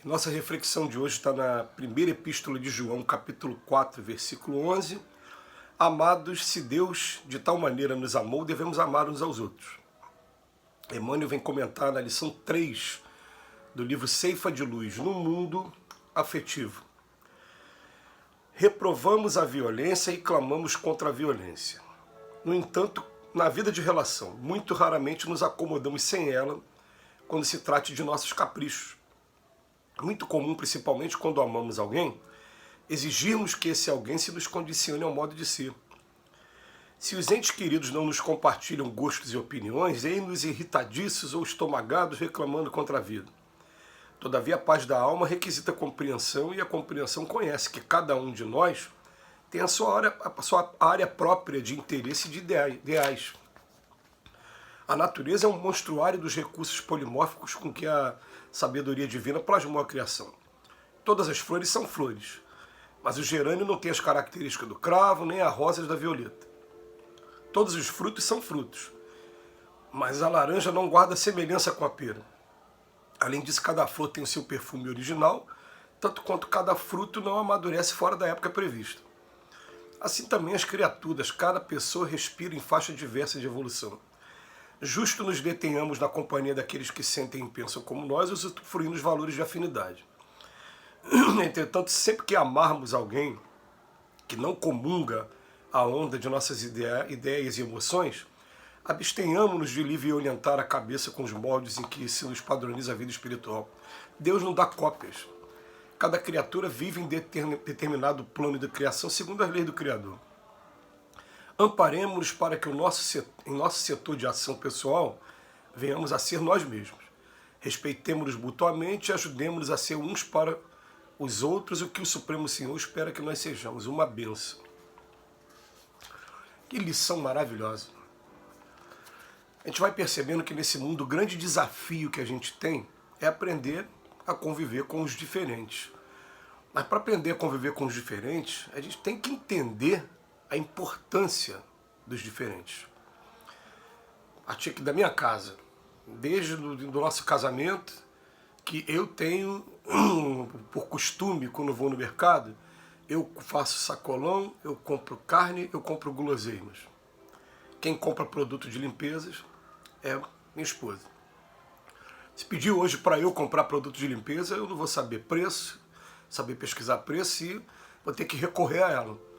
Nossa reflexão de hoje está na primeira epístola de João, capítulo 4, versículo 11. Amados, se Deus de tal maneira nos amou, devemos amar uns aos outros. Emmanuel vem comentar na lição 3 do livro Ceifa de Luz, no mundo afetivo. Reprovamos a violência e clamamos contra a violência. No entanto, na vida de relação, muito raramente nos acomodamos sem ela quando se trata de nossos caprichos. Muito comum, principalmente quando amamos alguém, exigirmos que esse alguém se nos condicione ao modo de ser. Se os entes queridos não nos compartilham gostos e opiniões, eis-nos irritadiços ou estomagados reclamando contra a vida. Todavia, a paz da alma requisita compreensão, e a compreensão conhece que cada um de nós tem a sua área própria de interesse e de ideais. A natureza é um monstruário dos recursos polimórficos com que a sabedoria divina plasmou a criação. Todas as flores são flores, mas o gerânio não tem as características do cravo, nem a rosa da violeta. Todos os frutos são frutos, mas a laranja não guarda semelhança com a pera. Além disso, cada flor tem o seu perfume original, tanto quanto cada fruto não amadurece fora da época prevista. Assim também as criaturas, cada pessoa respira em faixa diversa de evolução. Justo nos detenhamos na companhia daqueles que sentem e pensam como nós, usufruindo os valores de afinidade. Entretanto, sempre que amarmos alguém que não comunga a onda de nossas ideias e emoções, abstenhamos-nos de livre orientar a cabeça com os moldes em que se nos padroniza a vida espiritual. Deus não dá cópias. Cada criatura vive em determinado plano de criação segundo as leis do Criador. Amparemos-nos para que em nosso setor de ação pessoal venhamos a ser nós mesmos. Respeitemos-nos mutuamente e ajudemos-nos a ser uns para os outros o que o Supremo Senhor espera que nós sejamos. Uma bênção. Que lição maravilhosa. A gente vai percebendo que nesse mundo o grande desafio que a gente tem é aprender a conviver com os diferentes. Mas para aprender a conviver com os diferentes, a gente tem que entender a importância dos diferentes. A partir aqui da minha casa, desde do nosso casamento, que eu tenho, por costume, quando vou no mercado, eu faço sacolão, eu compro carne, eu compro guloseimas. Quem compra produto de limpezas é minha esposa. Se pedir hoje para eu comprar produto de limpeza, eu não vou saber preço, saber pesquisar preço e vou ter que recorrer a ela.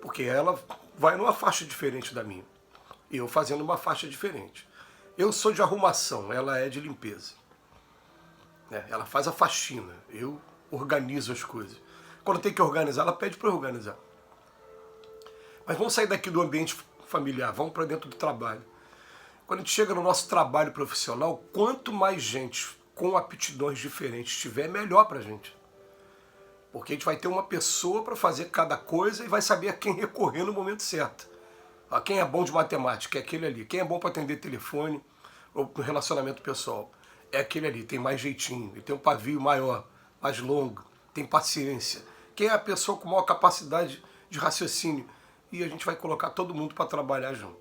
Porque ela vai numa faixa diferente da minha. E eu fazendo uma faixa diferente. Eu sou de arrumação, ela é de limpeza. Ela faz a faxina, eu organizo as coisas. Quando tem que organizar, ela pede para eu organizar. Mas vamos sair daqui do ambiente familiar, vamos para dentro do trabalho. Quando a gente chega no nosso trabalho profissional, quanto mais gente com aptidões diferentes tiver, melhor para a gente. Porque a gente vai ter uma pessoa para fazer cada coisa e vai saber a quem recorrer no momento certo. Quem é bom de matemática é aquele ali. Quem é bom para atender telefone ou no relacionamento pessoal é aquele ali. Tem mais jeitinho, ele tem um pavio maior, mais longo, tem paciência. Quem é a pessoa com maior capacidade de raciocínio? E a gente vai colocar todo mundo para trabalhar junto.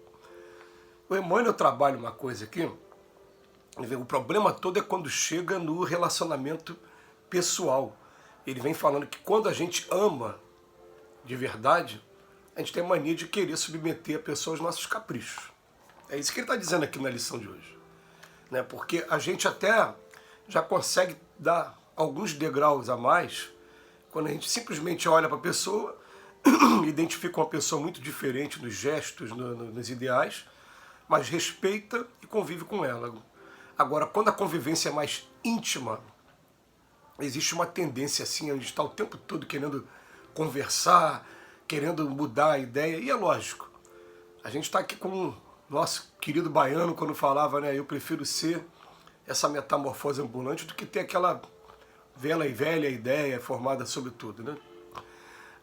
O Emmanuel trabalha uma coisa aqui. O problema todo é quando chega no relacionamento pessoal. Ele vem falando que quando a gente ama de verdade, a gente tem a mania de querer submeter a pessoa aos nossos caprichos. É isso que ele está dizendo aqui na lição de hoje. Porque a gente até já consegue dar alguns degraus a mais quando a gente simplesmente olha para a pessoa, identifica uma pessoa muito diferente nos gestos, nos ideais, mas respeita e convive com ela. Agora, quando a convivência é mais íntima, existe uma tendência assim, a gente está o tempo todo querendo conversar, querendo mudar a ideia, e é lógico. A gente está aqui com o nosso querido baiano, quando falava, eu prefiro ser essa metamorfose ambulante do que ter aquela velha ideia formada sobre tudo.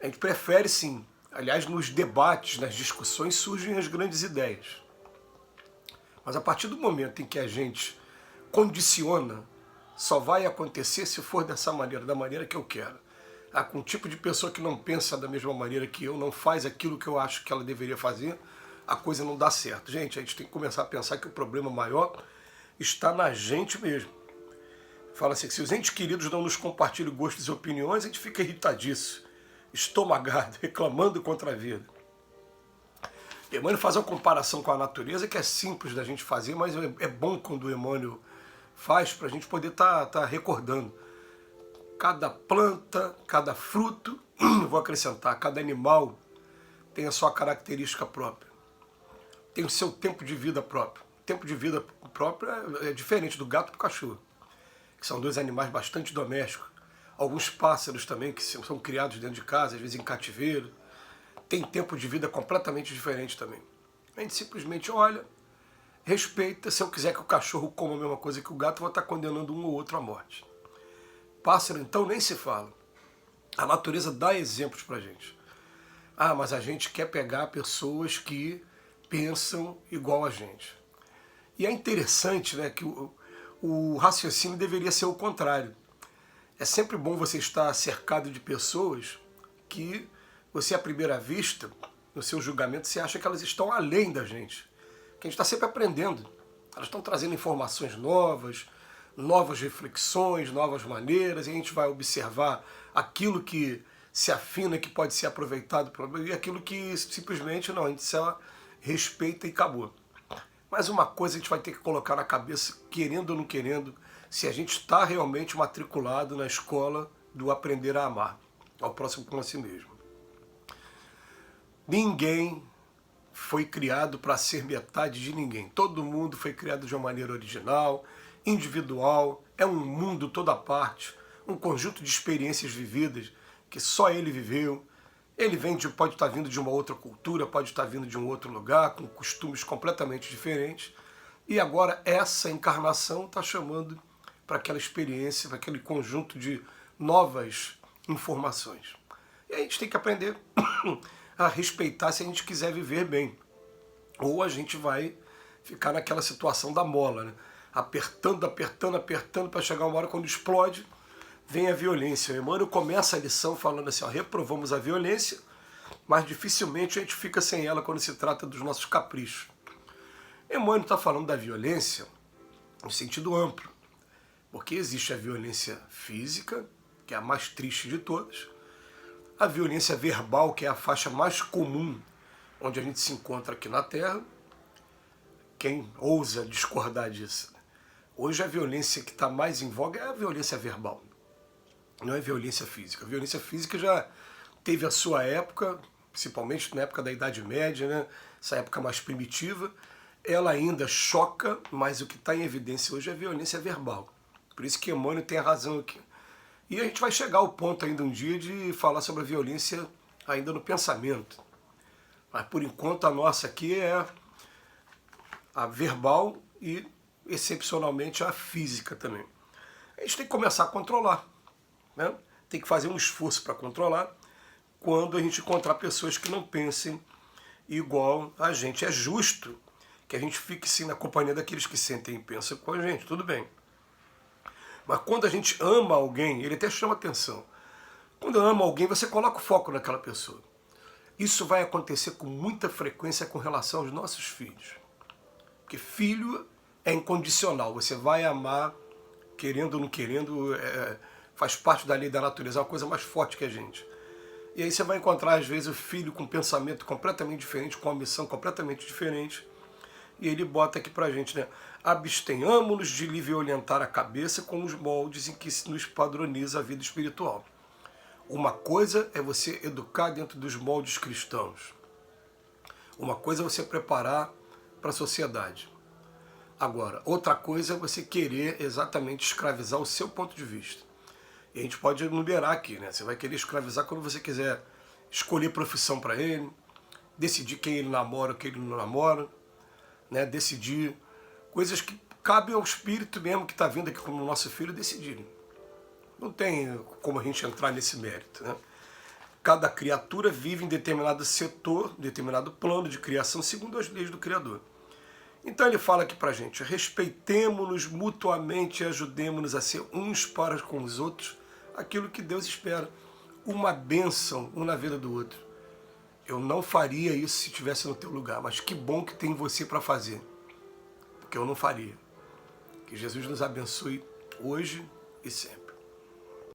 A gente prefere sim, aliás, nos debates, nas discussões, surgem as grandes ideias. Mas a partir do momento em que a gente condiciona, só vai acontecer se for dessa maneira, da maneira que eu quero. Com um tipo de pessoa que não pensa da mesma maneira que eu, não faz aquilo que eu acho que ela deveria fazer, a coisa não dá certo. Gente, a gente tem que começar a pensar que o problema maior está na gente mesmo. Fala assim, que se os entes queridos não nos compartilham gostos e opiniões, a gente fica irritadiço, estomagado, reclamando contra a vida. Emmanuel faz uma comparação com a natureza que é simples da gente fazer, mas é bom quando o Emmanuel faz para a gente poder tá recordando. Cada planta, cada fruto, vou acrescentar, cada animal tem a sua característica própria. Tem o seu tempo de vida próprio. O tempo de vida próprio é diferente do gato e do cachorro, que são dois animais bastante domésticos. Alguns pássaros também, que são criados dentro de casa, às vezes em cativeiro, tem tempo de vida completamente diferente também. A gente simplesmente olha, respeita. Se eu quiser que o cachorro coma a mesma coisa que o gato, eu vou estar condenando um ou outro à morte. Pássaro, então, nem se fala. A natureza dá exemplos pra gente. Ah, mas a gente quer pegar pessoas que pensam igual a gente. E é interessante, né, que o raciocínio deveria ser o contrário. É sempre bom você estar cercado de pessoas que você, à primeira vista, no seu julgamento, você acha que elas estão além da gente. Que a gente está sempre aprendendo. Elas estão trazendo informações novas, novas reflexões, novas maneiras, e a gente vai observar aquilo que se afina, que pode ser aproveitado, e aquilo que simplesmente não, a gente só respeita e acabou. Mas uma coisa a gente vai ter que colocar na cabeça, querendo ou não querendo, se a gente está realmente matriculado na escola do aprender a amar, ao próximo como a si mesmo. Ninguém foi criado para ser metade de ninguém. Todo mundo foi criado de uma maneira original, individual, é um mundo toda à parte, um conjunto de experiências vividas que só ele viveu. Ele pode estar vindo de uma outra cultura, pode estar vindo de um outro lugar, com costumes completamente diferentes. E agora essa encarnação está chamando para aquela experiência, para aquele conjunto de novas informações. E a gente tem que aprender a respeitar se a gente quiser viver bem. Ou a gente vai ficar naquela situação da mola, né? Apertando, apertando, apertando, para chegar uma hora quando explode, vem a violência. O Emmanuel começa a lição falando assim, ó, reprovamos a violência, mas dificilmente a gente fica sem ela quando se trata dos nossos caprichos. Emmanuel está falando da violência no sentido amplo, porque existe a violência física, que é a mais triste de todas, a violência verbal, que é a faixa mais comum onde a gente se encontra aqui na Terra. Quem ousa discordar disso? Hoje a violência que está mais em voga é a violência verbal, não é violência física. A violência física já teve a sua época, principalmente na época da Idade Média, né? Essa época mais primitiva. Ela ainda choca, mas o que está em evidência hoje é a violência verbal. Por isso que Emmanuel tem a razão aqui. E a gente vai chegar ao ponto ainda um dia de falar sobre a violência ainda no pensamento. Mas por enquanto a nossa aqui é a verbal e excepcionalmente a física também. A gente tem que começar a controlar, né? Tem que fazer um esforço para controlar quando a gente encontrar pessoas que não pensem igual a gente. É justo que a gente fique sim na companhia daqueles que sentem e pensam com a gente, tudo bem. Mas quando a gente ama alguém, ele até chama atenção. Quando ama alguém, você coloca o foco naquela pessoa. Isso vai acontecer com muita frequência com relação aos nossos filhos. Porque filho é incondicional. Você vai amar, querendo ou não querendo, faz parte da lei da natureza, é uma coisa mais forte que a gente. E aí você vai encontrar, às vezes, o filho com um pensamento completamente diferente, com uma missão completamente diferente. E ele bota aqui pra gente, né? Abstenhamos-nos de lhe violentar a cabeça com os moldes em que se nos padroniza a vida espiritual. Uma coisa é você educar dentro dos moldes cristãos. Uma coisa é você preparar para a sociedade. Agora, outra coisa é você querer exatamente escravizar o seu ponto de vista. E a gente pode enumerar aqui, né? Você vai querer escravizar quando você quiser escolher profissão para ele, decidir quem ele namora, quem ele não namora, né? Decidir coisas que cabem ao espírito mesmo que está vindo aqui como nosso filho decidirem. Não tem como a gente entrar nesse mérito, né? Cada criatura vive em determinado setor, determinado plano de criação, segundo as leis do Criador. Então ele fala aqui pra gente, respeitemo-nos mutuamente e ajudemo-nos a ser uns para com os outros aquilo que Deus espera. Uma bênção um na vida do outro. Eu não faria isso se estivesse no teu lugar, mas que bom que tem você para fazer. Porque eu não faria. Que Jesus nos abençoe hoje e sempre.